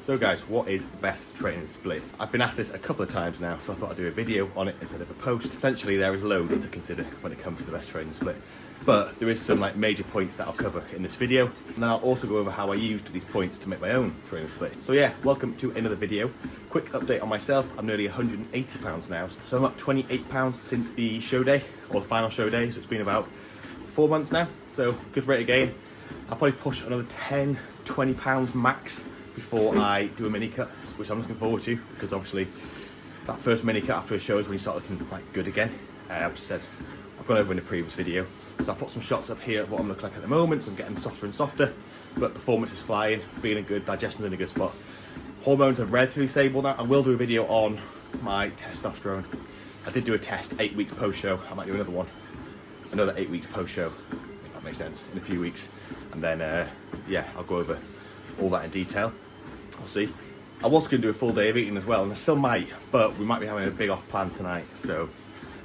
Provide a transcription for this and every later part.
So guys, what is the best training split? I've been asked this a couple of times now, so I thought I'd do a video on it instead of a post. Essentially, there is loads to consider when it comes to the best training split, but there is some major points that I'll cover in this video, and then I'll also go over how I used these points to make my own training split. So yeah, welcome to another video. Quick update on myself. I'm nearly 180 pounds now, so I'm up 28 pounds since the show day, or the final show day, so it's been about 4 months now, so good rate of gain. I'll probably push another 10, 20 pounds max before I do a mini cut, which I'm looking forward to, because obviously that first mini cut after a show is when you start looking quite good again. Which I said I've gone over in the previous video. So I'll put some shots up here of what I'm looking like at the moment. So I'm getting softer and softer, but performance is flying, feeling good, digestion's in a good spot. Hormones are relatively stable now. I will do a video on my testosterone. I did do a test 8 weeks post show. I might do another one, another 8 weeks post show, if that makes sense, in a few weeks. And then yeah, I'll go over all that in detail. I'll see. I was going to do a full day of eating as well, and I still might, but we might be having a big off plan tonight, so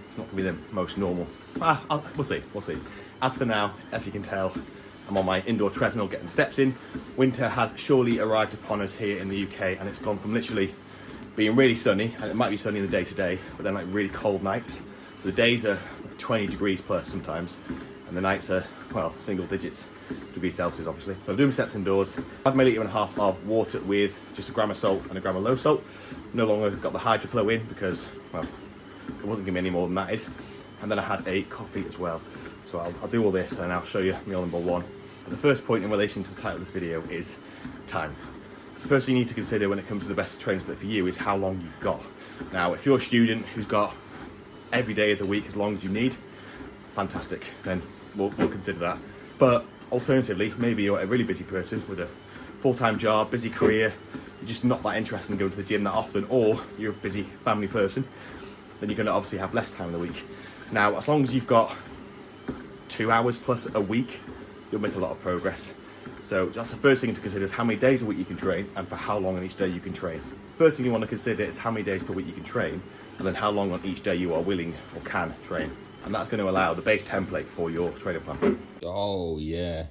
it's not going to be the most normal. We'll see. As for now, as you can tell, I'm on my indoor treadmill getting steps in. Winter has surely arrived upon us here in the UK, and it's gone from literally being really sunny, and it might be sunny in the day today, but then really cold nights. The days are 20 degrees plus sometimes, and the nights are, well, single digits degrees Celsius, obviously. So I'm doing steps indoors. I had my litre and a half of water with just a gram of salt and a gram of low salt. No longer got the hydroflow in because, well, it wasn't giving me any more than that is. And then I had a coffee as well. So I'll do all this and I'll show you meal number one. But the first point in relation to the title of this video is time. The first thing you need to consider when it comes to the best training split for you is how long you've got. Now, if you're a student who's got every day of the week as long as you need, fantastic, then we'll consider that. But alternatively, maybe you're a really busy person with a full-time job, busy career, you're just not that interested in going to the gym that often, or you're a busy family person, then you're going to obviously have less time in the week. Now, as long as you've got 2 hours plus a week, you'll make a lot of progress. So that's the first thing to consider, is how many days a week you can train and for how long on each day you can train. First thing you want to consider is how many days per week you can train, and then how long on each day you are willing or can train. And that's going to allow the base template for your training plan. Oh yeah.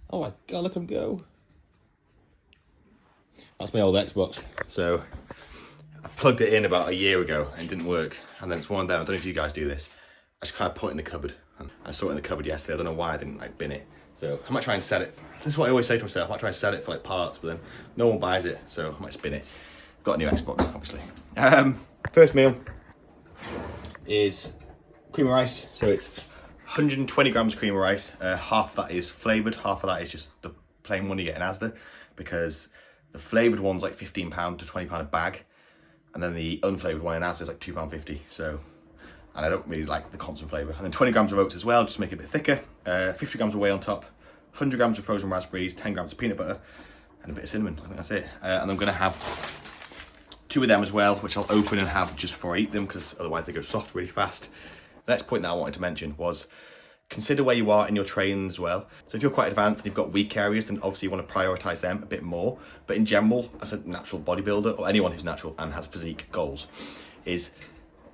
Oh my god, look at him go. That's my old Xbox. So I plugged it in about a year ago and it didn't work. And then it's one of them, I don't know if you guys do this, I just kind of put it in the cupboard. And I saw it in the cupboard yesterday, I don't know why I didn't bin it. So I might try and sell it. This is what I always say to myself, I might try and sell it for parts, but then no one buys it, so I might spin it. Got a new Xbox, obviously. First meal is cream of rice. So it's 120 grams of cream of rice. Half of that is flavoured, half of that is just the plain one you get in Asda, because the flavoured one's like £15 to £20 a bag, and then the unflavoured one in Asda is like £2.50. So, and I don't really like the constant flavour. And then 20 grams of oats as well, just to make it a bit thicker. 50 grams of whey on top, 100 grams of frozen raspberries, 10 grams of peanut butter, and a bit of cinnamon. I think that's it. And I'm going to have 2 of them as well, which I'll open and have just before I eat them, because otherwise they go soft really fast. The next point that I wanted to mention was consider where you are in your training as well. So if you're quite advanced and you've got weak areas, then obviously you want to prioritise them a bit more. But in general, as a natural bodybuilder, or anyone who's natural and has physique goals, is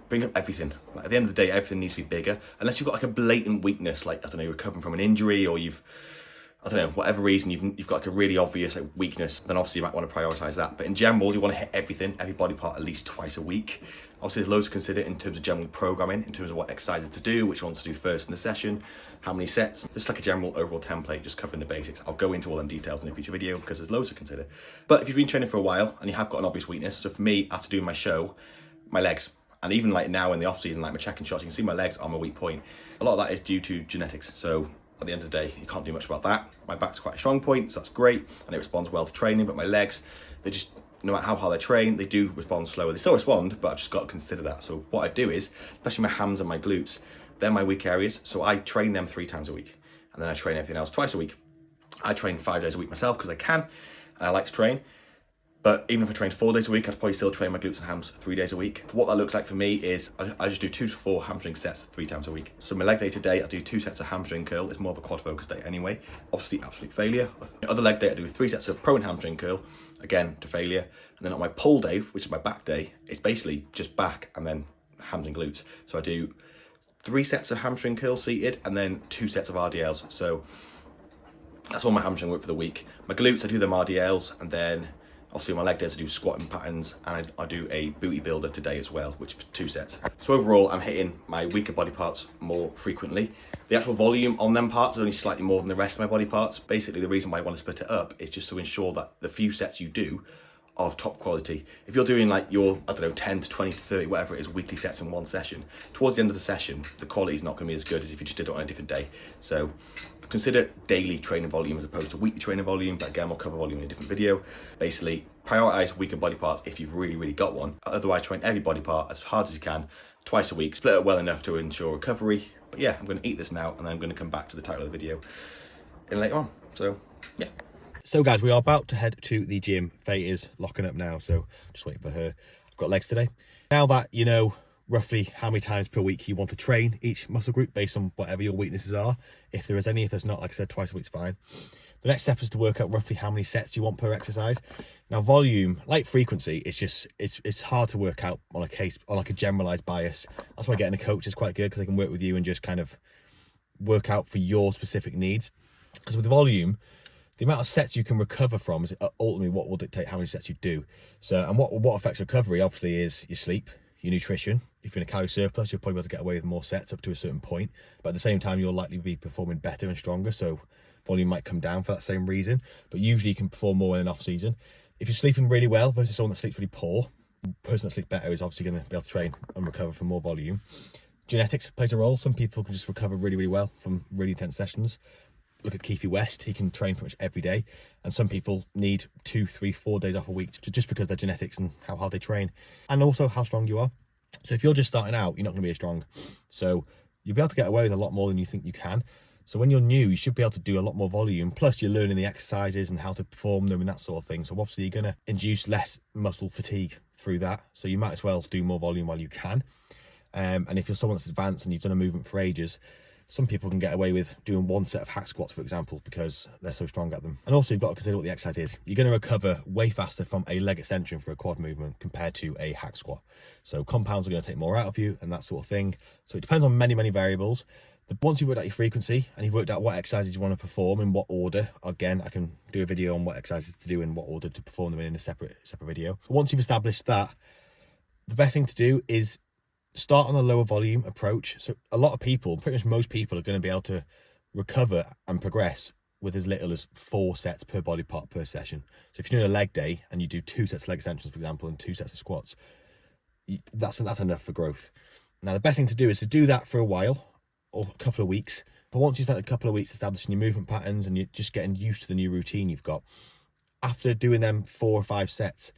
bring up everything. Like at the end of the day, everything needs to be bigger. Unless you've got like a blatant weakness, like, I don't know, you're recovering from an injury, or you've, I don't know, whatever reason, you've got like a really obvious weakness, then obviously you might want to prioritise that. But in general, you want to hit everything, every body part at least twice a week. Obviously there's loads to consider in terms of general programming, in terms of what exercises to do, which ones to do first in the session, how many sets. Just like a general overall template, just covering the basics. I'll go into all them details in a future video because there's loads to consider. But if you've been training for a while and you have got an obvious weakness, so for me, after doing my show, my legs, and even like now in the off season, like my checking shots, you can see my legs are my weak point. A lot of that is due to genetics. So at the end of the day, you can't do much about that. My back's quite a strong point, so that's great, and it responds well to training, but my legs, they just, no matter how hard I train, they do respond slower. They still respond, but I've just got to consider that. So what I do is, especially my hams and my glutes, they're my weak areas, so I train them 3 times a week, and then I train everything else twice a week. I train 5 days a week myself because I can, and I like to train. But even if I trained 4 days a week, I'd probably still train my glutes and hams 3 days a week. What that looks like for me is I just do 2 to 4 hamstring sets 3 times a week. So my leg day today, I do 2 sets of hamstring curl. It's more of a quad focus day anyway. Obviously, absolute failure. The other leg day, I do 3 sets of pro and hamstring curl, again, to failure. And then on my pull day, which is my back day, it's basically just back and then hams and glutes. So I do 3 sets of hamstring curl seated and then 2 sets of RDLs. So That's all my hamstring work for the week. My glutes, I do them RDLs, and then obviously my leg days, I do squatting patterns, and I do a booty builder today as well, which is 2 sets. So overall, I'm hitting my weaker body parts more frequently. The actual volume on them parts is only slightly more than the rest of my body parts. Basically, the reason why I want to split it up is just to ensure that the few sets you do are of top quality. If you're doing like your, I don't know, 10 to 20 to 30, whatever it is, weekly sets in one session, towards the end of the session, the quality is not going to be as good as if you just did it on a different day. So consider daily training volume as opposed to weekly training volume, but again, we'll cover volume in a different video. Basically, prioritize weaker body parts if you've really got one. Otherwise, train every body part as hard as you can, twice a week, split it well enough to ensure recovery. But yeah, I'm going to eat this now, and then I'm going to come back to the title of the video in later on. So yeah. So guys, we are about to head to the gym. Faye is locking up now, so just waiting for her. I've got legs today. Now that you know roughly how many times per week you want to train each muscle group based on whatever your weaknesses are, if there is any, if there's not, like I said, twice a week's fine. The next step is to work out roughly how many sets you want per exercise. Now volume, like frequency, it's hard to work out on like a generalized bias. That's why getting a coach is quite good, because they can work with you and just kind of work out for your specific needs. Because with volume, the amount of sets you can recover from is ultimately what will dictate how many sets you do. So, and what affects recovery obviously is your sleep, your nutrition. If you're in a calorie surplus, you'll probably be able to get away with more sets up to a certain point, but at the same time, you'll likely be performing better and stronger. So volume might come down for that same reason, but usually you can perform more in an off season. If you're sleeping really well versus someone that sleeps really poor, the person that sleeps better is obviously going to be able to train and recover from more volume. Genetics plays a role. Some people can just recover really well from really intense sessions. Look at Keithy West, he can train pretty much every day, and some people need 2, 3, 4 days off a week just because of their genetics and how hard they train, and also how strong you are. So if you're just starting out, you're not going to be as strong, so you'll be able to get away with a lot more than you think you can. So when you're new, you should be able to do a lot more volume, plus you're learning the exercises and how to perform them and that sort of thing. So obviously you're going to induce less muscle fatigue through that, so you might as well do more volume while you can. And if you're someone that's advanced and you've done a movement for ages, some people can get away with doing 1 set of hack squats, for example, because they're so strong at them. And also you've got to consider what the exercise is. You're going to recover way faster from a leg extension for a quad movement compared to a hack squat. So compounds are going to take more out of you and that sort of thing. So it depends on many variables. Once you've worked out your frequency and you've worked out what exercises you want to perform in what order, again, I can do a video on what exercises to do in what order to perform them in a separate video. But once you've established that, the best thing to do is start on a lower volume approach. So a lot of people, pretty much most people, are going to be able to recover and progress with as little as 4 sets per body part per session. So if you're doing a leg day and you do 2 sets of leg extensions, for example, and 2 sets of squats, that's enough for growth. Now the best thing to do is to do that for a while, or a couple of weeks. But once you've spent a couple of weeks establishing your movement patterns and you're just getting used to the new routine you've got, after doing them 4 or 5 sets,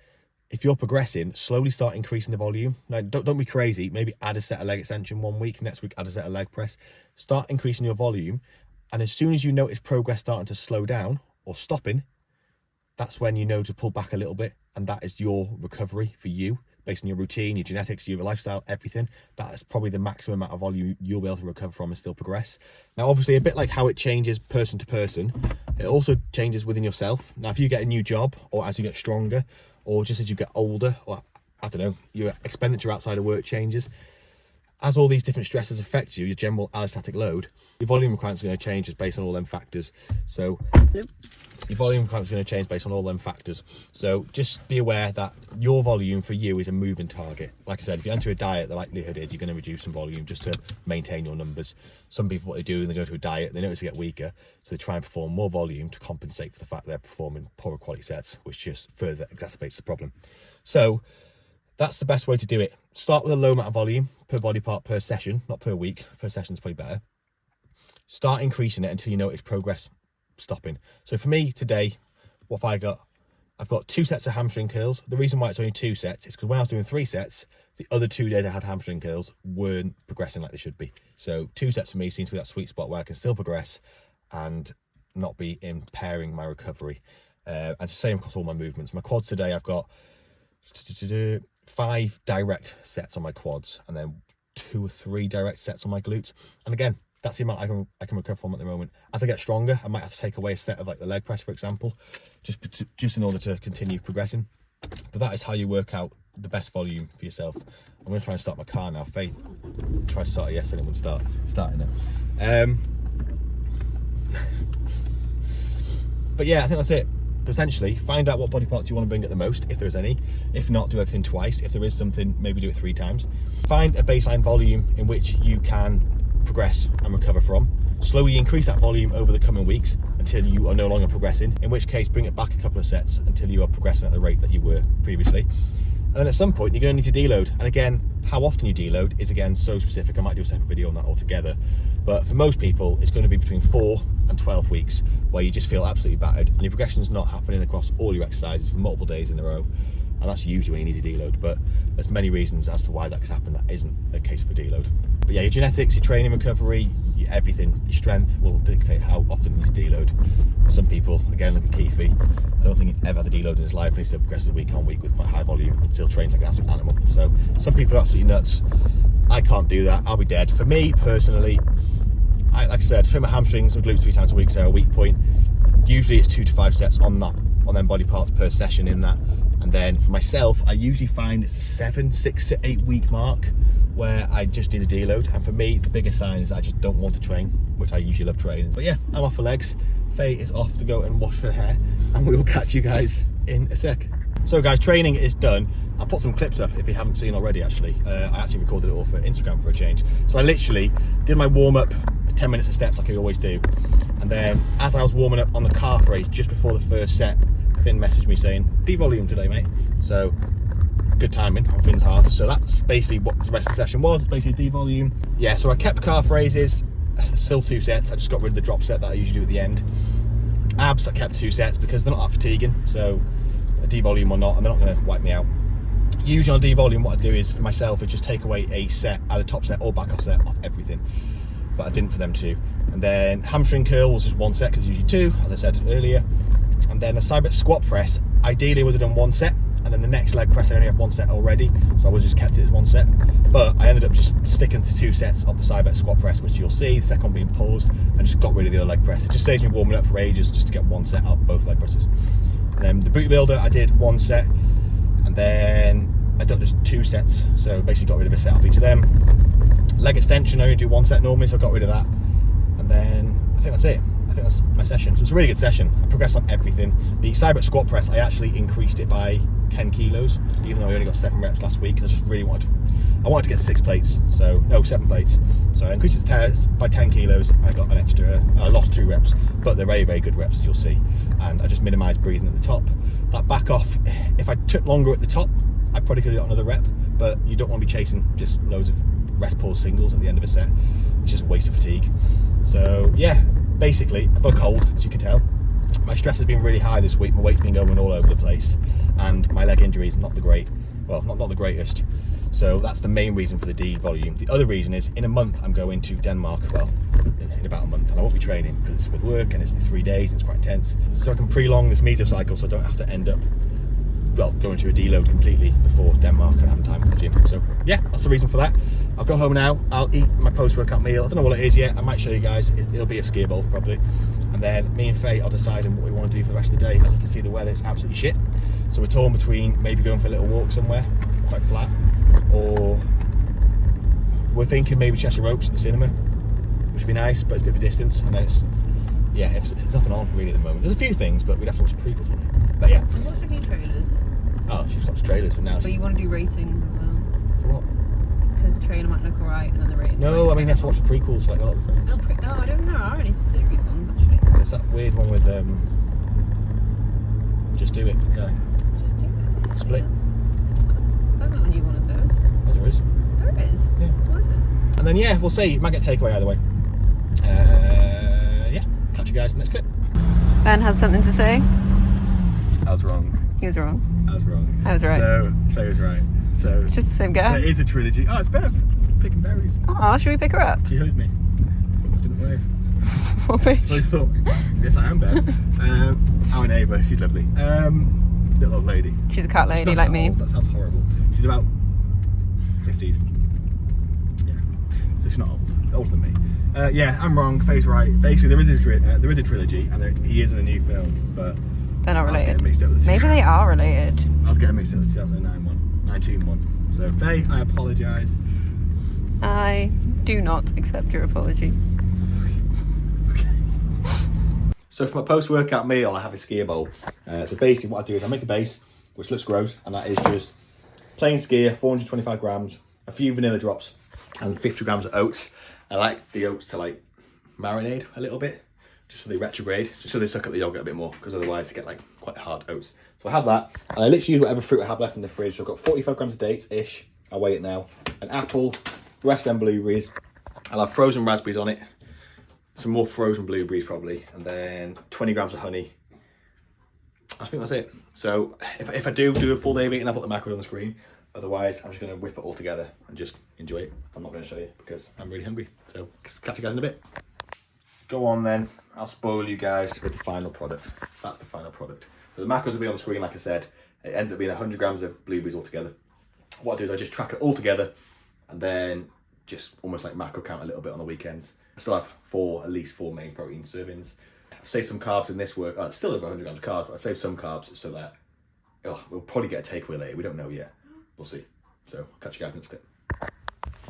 if you're progressing, slowly start increasing the volume. Now, don't be crazy. Maybe add a set of leg extension 1 week, next week add a set of leg press. Start increasing your volume, and as soon as you notice progress starting to slow down or stopping, that's when you know to pull back a little bit, and that is your recovery for you, based on your routine, your genetics, your lifestyle, everything. That's probably the maximum amount of volume you'll be able to recover from and still progress. Now, obviously, a bit like how it changes person to person, it also changes within yourself. Now, if you get a new job, or as you get stronger, or just as you get older, or I don't know, your expenditure outside of work changes. As all these different stresses affect you, your general allostatic load, your volume requirements are going to change just based on all them factors. So your volume requirements are going to change based on all them factors. So just be aware that your volume for you is a moving target. Like I said, if you enter a diet, the likelihood is you're going to reduce some volume just to maintain your numbers. Some people, what they do when they go to a diet, they notice they get weaker, so they try and perform more volume to compensate for the fact they're performing poorer quality sets, which just further exacerbates the problem. So that's the best way to do it. Start with a low amount of volume per body part per session, not per week. Per session is probably better. Start increasing it until you notice progress stopping. So for me today, what have I got? I've got 2 sets of hamstring curls. The reason why it's only 2 sets is because when I was doing 3 sets, the other 2 days I had hamstring curls weren't progressing like they should be. So 2 sets for me seems to be that sweet spot where I can still progress and not be impairing my recovery. And it's the same across all my movements. My quads today, I've got 5 direct sets on my quads and then 2 or 3 direct sets on my glutes. And again, that's the amount I can recover from at the moment. As I get stronger, I might have to take away a set of like the leg press, for example, just in order to continue progressing. But that is how you work out the best volume for yourself. I'm going to try and start my car now. Faye tried to start it yesterday and it wouldn't start. Starting it. But yeah, I think that's it. Potentially find out what body parts you want to bring at the most, if there's any. If not, do everything twice. If there is something, maybe do it 3 times. Find a baseline volume in which you can progress and recover from. Slowly increase that volume over the coming weeks until you are no longer progressing, in which case bring it back a couple of sets until you are progressing at the rate that you were previously. And then at some point you're going to need to deload. And again, how often you deload is again so specific. I might do a separate video on that altogether. But for most people, it's going to be between 4 and 12 weeks where you just feel absolutely battered and your progression is not happening across all your exercises for multiple days in a row. And that's usually when you need to deload. But there's many reasons as to why that could happen. That isn't the case for deload. But yeah, your genetics, your training recovery, everything, your strength will dictate how often you need to deload. Some people, again, look at Keithy. I don't think he's ever had a deload in his life, and he still progresses week on week with quite high volume, still trains like an absolute animal. So some people are absolutely nuts. I can't do that, I'll be dead. For me, personally, like I said, train my hamstrings and glutes 3 times a week, so a weak point. Usually it's 2 to 5 sets on them body parts per session in that. And then for myself, I usually find it's the 6 to 8 week mark where I just need a deload. And for me, the biggest sign is I just don't want to train, which I usually love training. But yeah, I'm off for legs. Faye is off to go and wash her hair, and we will catch you guys in a sec. So guys, training is done. I'll put some clips up if you haven't seen already, actually. I actually recorded it all for Instagram for a change. So I literally did my warm up, 10 minutes of steps like I always do. And then as I was warming up on the calf raise, just before the first set, Finn messaged me saying, devolume today, mate. So good timing on Finn's half. So that's basically what the rest of the session was. It's basically devolume. Yeah, so I kept calf raises, still 2 sets. I just got rid of the drop set that I usually do at the end. Abs, I kept 2 sets because they're not that fatiguing. So a devolume or not, and they're not going to wipe me out. Usually on devolume, what I do is for myself is just take away a set, either top set or back off set off everything. But I didn't for them too. And then hamstring curl was just 1 set because usually 2, as I said earlier. And then a side bit squat press, ideally would have done 1 set, and then the next leg press I only have 1 set already, so I would have just kept it as 1 set. But I ended up just sticking to 2 sets of the side bit squat press, which you'll see, the second one being paused, and just got rid of the other leg press. It just saves me warming up for ages just to get 1 set out of both leg presses. And then the boot builder, I did 1 set, and then I did just 2 sets, so basically got rid of a set off each of them. Leg extension, I only do 1 set normally, so I got rid of that. And then I think that's it. I think that's my session. So it's a really good session. I progressed on everything. The side bit squat press, I actually increased it by 10 kilos, even though I only got 7 reps last week. I just really wanted to get 6 plates. So, no, 7 plates. So I increased it by 10 kilos. I got an extra, I lost 2 reps, but they're very, very good reps, as you'll see. And I just minimized breathing at the top. That back off, if I took longer at the top, I probably could have got another rep, but you don't want to be chasing just loads of rest pause singles at the end of a set. It's just a waste of fatigue. So yeah, basically I've got a cold, as you can tell. My stress has been really high this week. My weight's been going all over the place, and my leg injury is not the greatest. So that's the main reason for the devolume. The other reason is in a month I'm going to Denmark, well, in about a month, and I won't be training because it's with work and it's 3 days and it's quite intense. So I can prolong this mesocycle so I don't have to end up, well, going to a deload completely before Denmark and having time at the gym. So yeah, that's the reason for that. I'll go home now, I'll eat my post-workout meal. I don't know what it is yet, I might show you guys. It'll be a skier bowl probably. And then me and Faye are deciding what we want to do for the rest of the day. As you can see, the weather is absolutely shit. So we're torn between maybe going for a little walk somewhere, quite flat, or we're thinking maybe Cheshire Ropes to the cinema, which would be nice, but it's a bit of a distance. And then it's nothing on really at the moment. There's a few things, but we'd have to watch the prequels, wouldn't we? But yeah. I've watched a few trailers. Oh, she's watched trailers for now. But you want to do ratings as well? For what? Because the trailer might look alright and then the ratings. No, I mean you have to watch the prequels like a lot of the things. Oh, I don't know. I already did series ones actually. There's that weird one with Just Do It guy. Just Do It. Split. That's not a new one of those. Oh, there is. There is? Yeah. What is it? And then yeah, we'll see. Might get takeaway either way. Yeah, catch you guys in the next clip. Ben has something to say. I was wrong. He was wrong. I was wrong. I was right. So Faye was right. So It's just the same guy. there is a trilogy. Oh, it's Bev picking berries. Oh, should we pick her up? She heard me. I didn't wave. What So I bitch? thought, yes, I am Bev. Our neighbour, she's lovely. Little old lady. She's a cat She's lady not like that me. old. That sounds horrible. She's about 50s. Yeah. So she's not old. Older than me. Yeah, I'm wrong. Faye's right. Basically, there is a trilogy, and he is in a new film, but They're not I was getting related. mixed up with the Maybe they are related. I was getting mixed up with the 2009 one, 19 one. So Faye, I apologise. I do not accept your apology. So for my post-workout meal, I have a skier bowl. So basically what I do is I make a base, which looks gross, and that is just plain skier, 425 grams, a few vanilla drops, and 50 grams of oats. I like the oats to like marinate a little bit, just so they retrograde, just so they suck up the yogurt a bit more, because otherwise you get like quite hard oats. So I have that, and I literally use whatever fruit I have left in the fridge. So I've got 45 grams of dates-ish, I'll weigh it now, an apple, the rest of them blueberries. I'll have frozen raspberries on it, some more frozen blueberries probably, and then 20 grams of honey. I think that's it. So if I do a full day of eating, I'll put the macros on the screen. Otherwise, I'm just going to whip it all together and just enjoy it. I'm not going to show you because I'm really hungry. So catch you guys in a bit. Go on then. I'll spoil you guys with the final product. That's the final product. So the macros will be on the screen, like I said. It ended up being 100 grams of blueberries altogether. What I do is I just track it all together and then just almost like macro count a little bit on the weekends. I still have at least four main protein servings. I've saved some carbs in this work. Still over 100 grams of carbs, but I've saved some carbs so that we'll probably get a takeaway later. We don't know yet. We'll see. So I'll catch you guys next clip.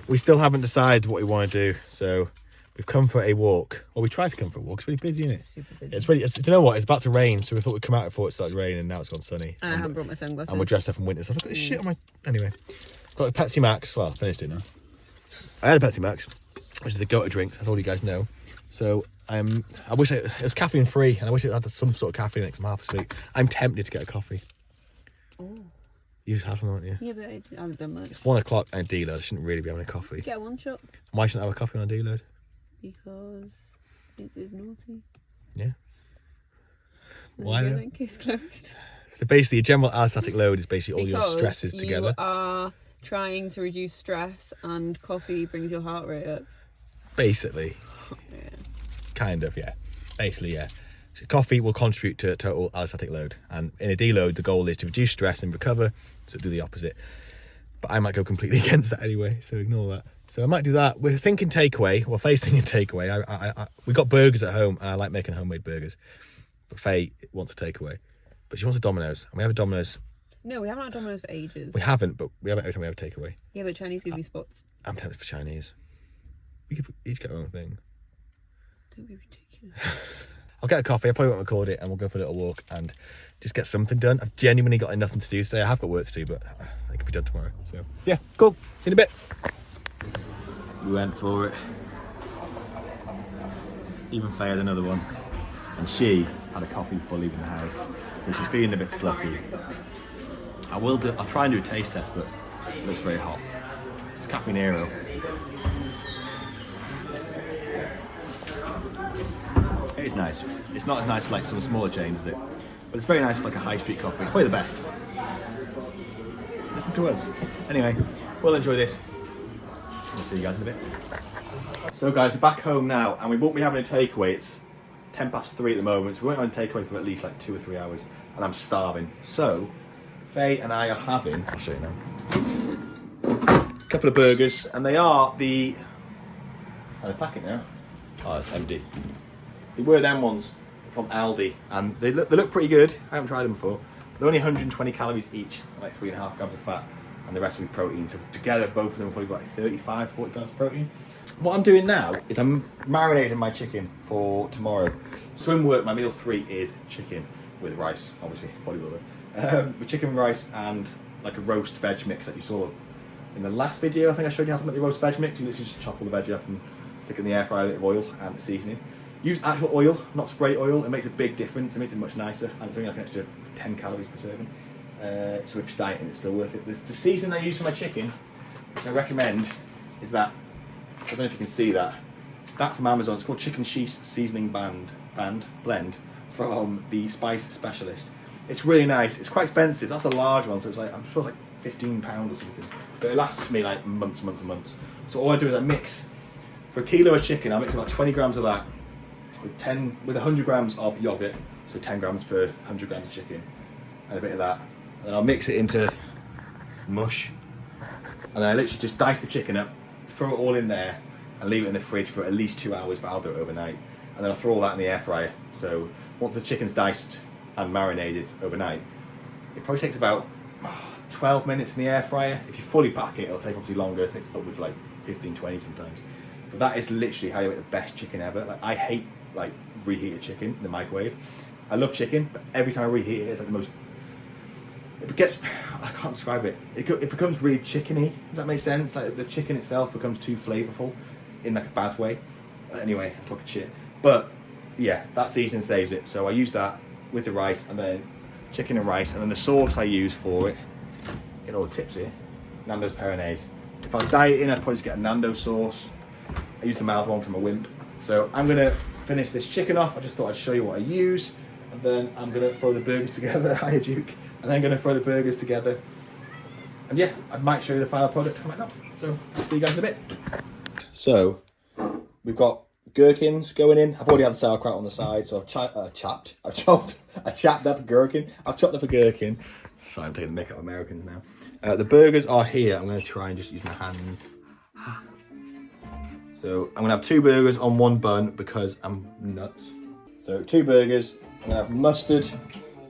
We still haven't decided what we want to do, so we've come for a walk. Well, we tried to come for a walk. It's really busy, isn't it? Super busy. It's really. You know what? It's about to rain, so we thought we'd come out before it started raining, and now it's gone sunny. And I haven't brought my sunglasses. And we're dressed up in winter, so look at this shit on my. Anyway, got a Pepsi Max. Well, I finished it now. I had a Pepsi Max, which is the go-to drink, as all you guys know. So I wish it was caffeine free, and I wish it had some sort of caffeine in it 'cause I'm half asleep. I'm tempted to get a coffee. Oh. You've had one, haven't you? Yeah, but I haven't done much. It's 1 o'clock and a deload. I shouldn't really be having a coffee. Get one shot. Why shouldn't I have a coffee on a deload? Because it is naughty. Yeah. There Why? you go then, case closed. So basically, a general allostatic load is basically all your stresses together. You are trying to reduce stress, and coffee brings your heart rate up. Basically. Yeah. Kind of, yeah. Basically, yeah. So coffee will contribute to a total allostatic load, and in a deload, the goal is to reduce stress and recover, so do the opposite. But I might go completely against that anyway, so ignore that. So I might do that. We're thinking takeaway. Well, Faye's thinking takeaway. We got burgers at home, and I like making homemade burgers. But Faye wants a takeaway. But she wants a Domino's, and we have a Domino's. No, we haven't had Domino's for ages. We haven't, but we have it every time we have a takeaway. Yeah, but Chinese gives you spots. I'm tempted for Chinese. We could each get our own thing. Don't be ridiculous. I'll get a coffee, I probably won't record it, and we'll go for a little walk and just get something done. I've genuinely got nothing to do today. I have got work to do, but it can be done tomorrow. So, yeah, cool. See you in a bit. We went for it. Even Faye had another one. And she had a coffee before leaving the house. So she's feeling a bit slutty. I'll try and do a taste test, but it looks very hot. It's Caffeine Hero. It is nice. It's not as nice as like some smaller chains, is it? But it's very nice for like a high street coffee. It's probably the best. Listen to us. Anyway, we'll enjoy this. We'll see you guys in a bit. So guys, we're back home now, and we won't be having a takeaway. It's 3:10 at the moment, so we won't have a takeaway for at least like 2 or 3 hours, and I'm starving. So, Faye and I are having, I'll show you now, a couple of burgers, and they are the, the packet now. Oh, it's empty. They were them ones from Aldi, and they look pretty good. I haven't tried them before. They're only 120 calories each, like 3.5 grams of fat, and the rest will be protein. So together, both of them will probably be like 35, 40 grams of protein. What I'm doing now is I'm marinating my chicken for tomorrow. Swim work, my meal 3 is chicken with rice, obviously, bodybuilder. With chicken, rice, and like a roast veg mix that you saw in the last video. I think I showed you how to make the roast veg mix. You literally just chop all the veg up and stick it in the air fryer with a bit of oil and the seasoning. Use actual oil, not spray oil. It makes a big difference. It makes it much nicer, and it's only like an extra 10 calories per serving. So if you're dieting, it's still worth it. The seasoning I use for my chicken, which I recommend, is that, I don't know if you can see that from Amazon. It's called Chicken Seasoning Blend from the Spice Specialist. It's really nice. It's quite expensive. That's a large one, so it's like, I'm sure it's like £15 or something. But it lasts me like months and months. So all I do is I mix, for a kilo of chicken, I mix about 20 grams of that with 100 grams of yogurt, so 10 grams per 100 grams of chicken, and a bit of that. And then I'll mix it into mush, and then I literally just dice the chicken up, throw it all in there, and leave it in the fridge for at least 2 hours, but I'll do it overnight. And then I'll throw all that in the air fryer. So once the chicken's diced and marinated overnight, it probably takes about 12 minutes in the air fryer. If you fully pack it, it'll take obviously longer. It takes upwards like 15, 20 sometimes. But that is literally how you make the best chicken ever. Like, I hate like reheated chicken in the microwave. I love chicken, but every time I reheat it, it's like the most. It gets, I can't describe it. It becomes really chickeny. Does that make sense? Like the chicken itself becomes too flavorful, in like a bad way. Anyway, I'm talking shit. But yeah, that seasoning saves it. So I use that with the rice, and then chicken and rice, and then the sauce I use for it. Get all the tips here. Nando's Peronaise. If I was dieting, I'd probably just get a Nando sauce. I use the mild one because I'm a wimp. So I'm gonna finish this chicken off. I just thought I'd show you what I use, and then I'm gonna throw the burgers together. Hiya, Duke. And then I'm gonna throw the burgers together. And yeah, I might show you the final product. I might not. So I'll see you guys in a bit. So we've got gherkins going in. I've already had the sauerkraut on the side, so I've chopped up a gherkin. I've chopped up a gherkin. Sorry, I'm taking the mick up Americans now. The burgers are here. I'm going to try and just use my hands. So I'm going to have 2 burgers on 1 bun because I'm nuts. So 2 burgers. I'm going to have mustard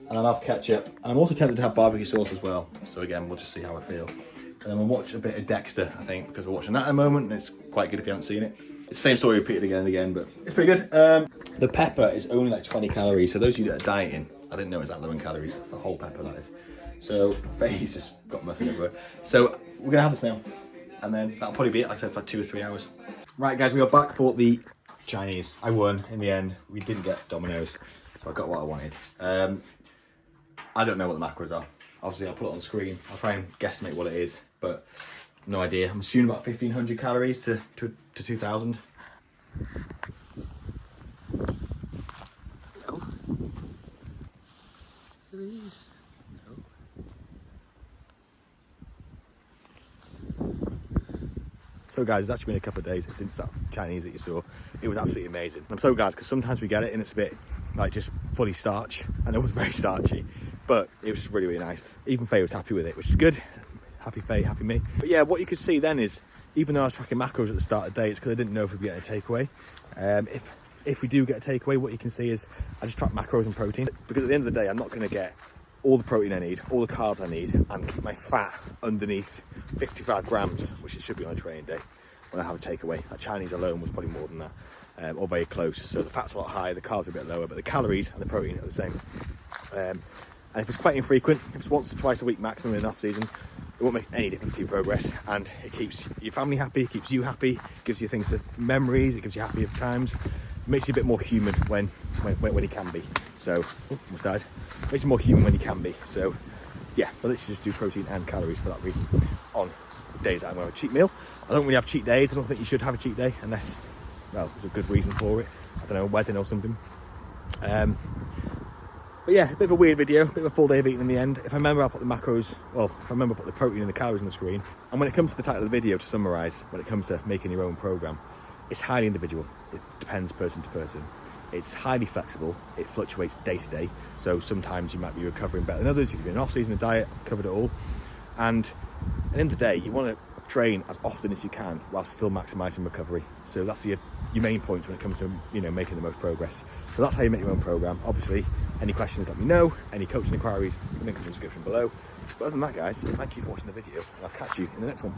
and I'll have ketchup. And I'm also tempted to have barbecue sauce as well. So again, we'll just see how I feel. And then we'll watch a bit of Dexter, I think, because we're watching that at the moment, and it's quite good if you haven't seen it. It's the same story repeated again and again, but it's pretty good. The pepper is only like 20 calories, so those of you that are dieting, I didn't know it's that low in calories. That's the whole pepper, that is. So Faye's just got mustard everywhere. So we're gonna have this now, and then that'll probably be it, like I said, for 2 or 3 hours. Right, guys, we are back for the Chinese. I won in the end. We didn't get Domino's, so I got what I wanted. I don't know what the macros are. Obviously, I'll put it on the screen. I'll try and guesstimate what it is, but no idea. I'm assuming about 1,500 calories to 2,000. No. Please. No. So guys, it's actually been a couple of days since that Chinese that you saw. It was absolutely amazing. I'm so glad because sometimes we get it and it's a bit like just fully starch, and it was very starchy. But it was just really, really nice. Even Faye was happy with it, which is good. Happy Faye, happy me. But yeah, what you could see then is, even though I was tracking macros at the start of the day, it's because I didn't know if we'd be getting a takeaway. If we do get a takeaway, what you can see is I just track macros and protein. Because at the end of the day, I'm not going to get all the protein I need, all the carbs I need, and keep my fat underneath 55 grams, which it should be on a training day, when I have a takeaway. That Chinese alone was probably more than that, or very close. So the fat's a lot higher, the carbs are a bit lower, but the calories and the protein are the same. And if it's quite infrequent, if it's once or twice a week maximum in off season, it won't make any difference to your progress, and it keeps your family happy, it keeps you happy, gives you things to memories, it gives you happier times, it makes you a bit more human when you can be. So, almost died. Makes you more human when you can be. So, yeah, we'll literally just do protein and calories for that reason on days that I'm going to have a cheat meal. I don't really have cheat days. I don't think you should have a cheat day unless, well, there's a good reason for it. I don't know, a wedding or something. But yeah, a bit of a weird video, a bit of a full day of eating in the end. If I remember, I'll put the macros, well, if I remember, I'll put the protein and the calories on the screen. And when it comes to the title of the video, to summarise, when it comes to making your own programme, it's highly individual. It depends person to person. It's highly flexible. It fluctuates day to day. So sometimes you might be recovering better than others. If you're in an off-season diet, I've covered it all. And at the end of the day, you want to train as often as you can while still maximising recovery. So that's your main points when it comes to, you know, making the most progress. So that's how you make your own program. Obviously, any questions, let me know. Any coaching inquiries, links in the description below. But other than that, guys, thank you for watching the video, and I'll catch you in the next one.